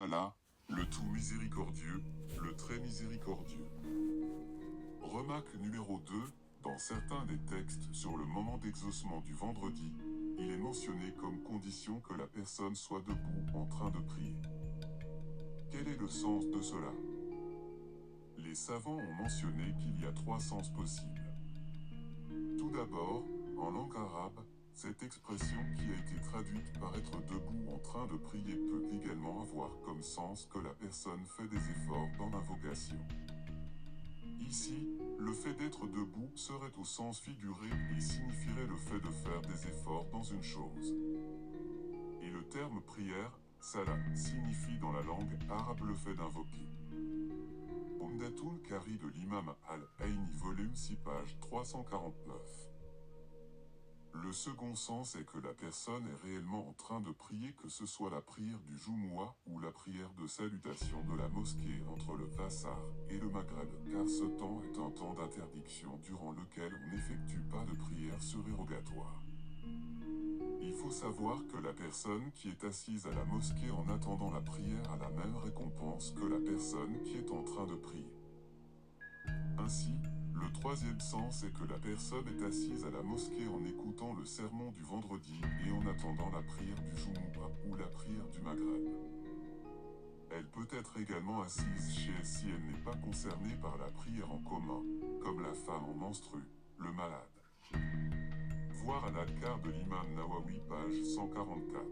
Allah, le tout miséricordieux, le très miséricordieux. Remarque numéro 2, dans certains des textes sur le moment d'exaucement du vendredi, il est mentionné comme condition que la personne soit debout en train de prier. Quel est le sens de cela? Les savants ont mentionné qu'il y a 3 sens possibles. Tout d'abord, en langue arabe, cette expression qui a été traduite par être debout en train de prier peut également avoir comme sens que la personne fait des efforts dans l'invocation. Ici, le fait d'être debout serait au sens figuré et signifierait le fait de faire des efforts dans une chose. Et le terme prière, salat, signifie dans la langue arabe le fait d'invoquer. Umdatul Qari de l'imam Al-Aini volume 6 page 349. Le second sens est que la personne est réellement en train de prier, que ce soit la prière du Jumu'ah ou la prière de salutation de la mosquée entre le Vassar et le Maghreb, car ce temps est un temps d'interdiction durant lequel on n'effectue pas de prière surérogatoire. Il faut savoir que la personne qui est assise à la mosquée en attendant la prière a la même récompense que la personne qui est en train de prier. Ainsi, le troisième sens est que la personne est assise à la mosquée en écoutant le sermon du vendredi et en attendant la prière du Jumu'ah ou la prière du Maghreb. Elle peut être également assise chez elle si elle n'est pas concernée par la prière en commun, comme la femme en menstrue, le malade. Voir à l'Adkar de l'imam Nawawi page 144.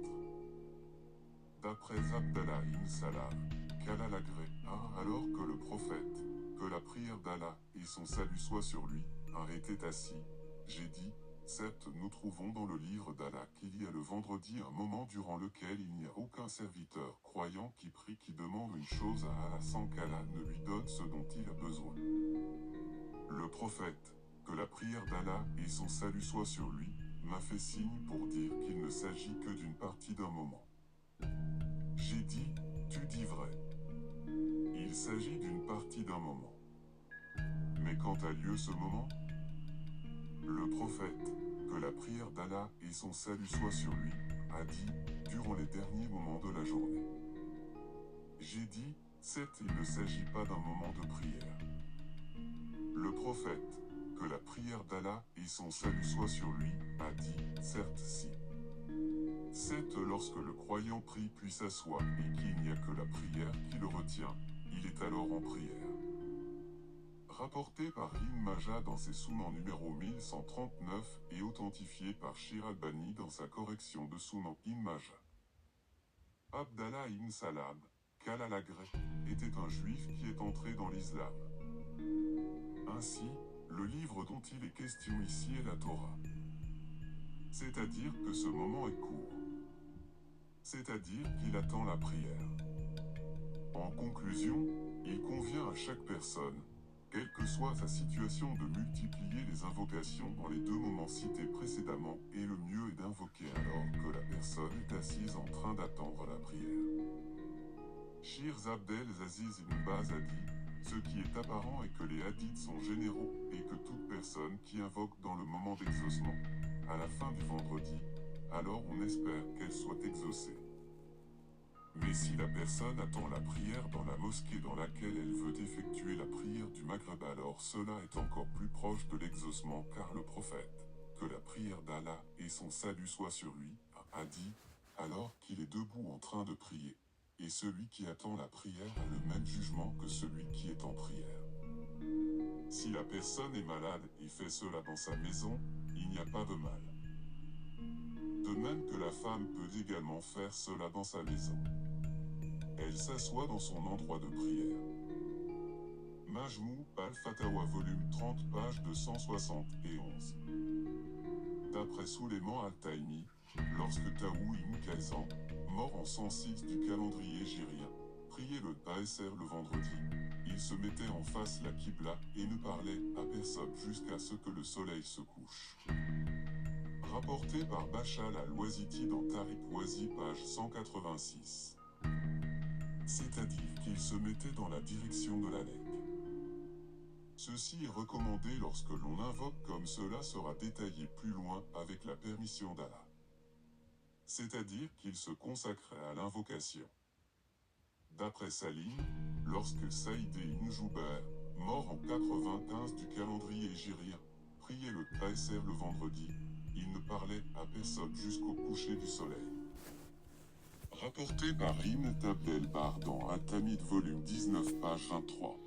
D'après Abdallah ibn Salam, qu'Allah l'agrée, alors que le prophète, que la prière d'Allah et son salut soient sur lui, était assis, j'ai dit, certes nous trouvons dans le livre d'Allah qu'il y a le vendredi un moment durant lequel il n'y a aucun serviteur croyant qui prie, qui demande une chose à Allah sans qu'Allah ne lui donne ce dont il a besoin. Le prophète, que la prière d'Allah et son salut soient sur lui, m'a fait signe pour dire qu'il ne s'agit que d'une partie d'un moment. J'ai dit, tu dis vrai. Il s'agit d'une partie d'un moment. Mais quand a lieu ce moment? Le prophète, que la prière d'Allah et son salut soient sur lui, a dit, durant les derniers moments de la journée. J'ai dit, certes il ne s'agit pas d'un moment de prière. Le prophète, que la prière d'Allah et son salut soient sur lui, a dit, certes si. Certes lorsque le croyant prie puis s'assoit et qu'il n'y a que la prière qui le retient, il est alors en prière. Rapporté par Ibn Majah dans ses Sunan numéro 1139 et authentifié par Shir al-Bani dans sa correction de Sunan Ibn Majah. Abdallah ibn Salam, qu'Allah l'agrée, était un juif qui est entré dans l'islam. Ainsi, le livre dont il est question ici est la Torah. C'est-à-dire que ce moment est court. C'est-à-dire qu'il attend la prière. En conclusion, il convient à chaque personne, quelle que soit sa situation, de multiplier les invocations dans les 2 moments cités précédemment, et le mieux est d'invoquer alors que la personne est assise en train d'attendre la prière. Shir Abdel Aziz ibn Baz a dit, ce qui est apparent est que les hadiths sont généraux et que toute personne qui invoque dans le moment d'exaucement, à la fin du vendredi, alors on espère qu'elle soit exaucée. Mais si la personne attend la prière dans la mosquée dans laquelle elle veut effectuer la prière du Maghreb, alors cela est encore plus proche de l'exaucement, car le prophète, que la prière d'Allah et son salut soient sur lui, a dit, alors qu'il est debout en train de prier, et celui qui attend la prière a le même jugement que celui qui est en prière. Si la personne est malade et fait cela dans sa maison, il n'y a pas de mal. De même que la femme peut également faire cela dans sa maison. Elle s'assoit dans son endroit de prière. Majmou al-Fatawa volume 30 page 271. D'après Suleiman al-Taimi, lorsque Taou ibn Kaysan, mort en 106 du calendrier hégirien, priait le Taesser le vendredi, il se mettait en face la Qibla et ne parlait à personne jusqu'à ce que le soleil se couche. Rapporté par Bachal al-Waziti dans Tariq Wazi page 186. C'est-à-dire qu'il se mettait dans la direction de la Mecque. Ceci est recommandé lorsque l'on invoque, comme cela sera détaillé plus loin avec la permission d'Allah. C'est-à-dire qu'il se consacrait à l'invocation. D'après Salim, lorsque Saïd ibn Joubair, mort en 95 du calendrier hégirien, priait le Taisser le vendredi, il ne parlait à personne jusqu'au coucher du soleil. Rapporté par Ibn Abdel Bar dans At-Tamid volume 19 page 23.